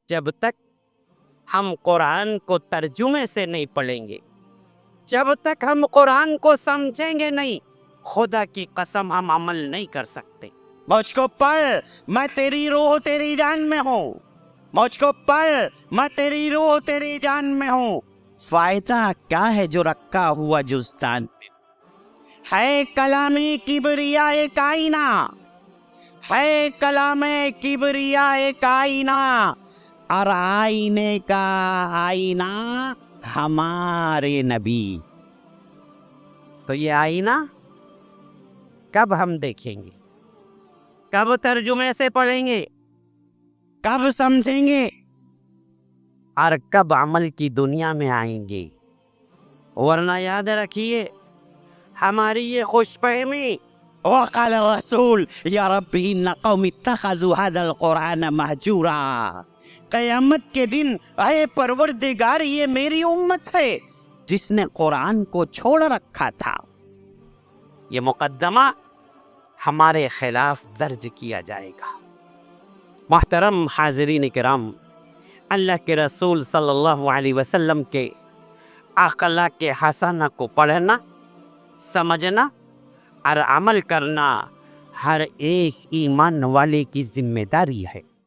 جب تک ہم قرآن کو ترجمے سے نہیں پڑھیں گے، جب تک ہم قرآن کو سمجھیں گے نہیں، خدا کی قسم ہم عمل نہیں کر سکتے۔ مجھ کو پڑھ، میں تیری روح تیری جان میں ہوں، مجھ کو پڑھ، میں تیری روح تیری جان میں ہوں۔ فائدہ کیا ہے جو رکھا ہوا جزدان میں؟ ہے کلام کبریائے کائنہ، ہے کلام کبریائے کائنہ، اور آئینے کا آئینہ ہمارے نبی۔ تو یہ آئینہ کب ہم دیکھیں گے؟ کب ترجمے سے پڑھیں گے؟ کب سمجھیں گے؟ اور کب عمل کی دنیا میں آئیں گے؟ ورنہ یاد رکھیے ہماری یہ خوش فہمی، وقال الرسول یا رب ان قوم اتخذوا هذا القرآن مہجورا، قیامت کے دن اے پروردگار یہ میری امت ہے جس نے قرآن کو چھوڑ رکھا تھا۔ یہ مقدمہ ہمارے خلاف درج کیا جائے گا۔ محترم حاضرین کرام، اللہ کے رسول صلی اللہ علیہ وسلم کے اخلاق حسنہ کو پڑھنا، سمجھنا اور عمل کرنا ہر ایک ایمان والے کی ذمہ داری ہے۔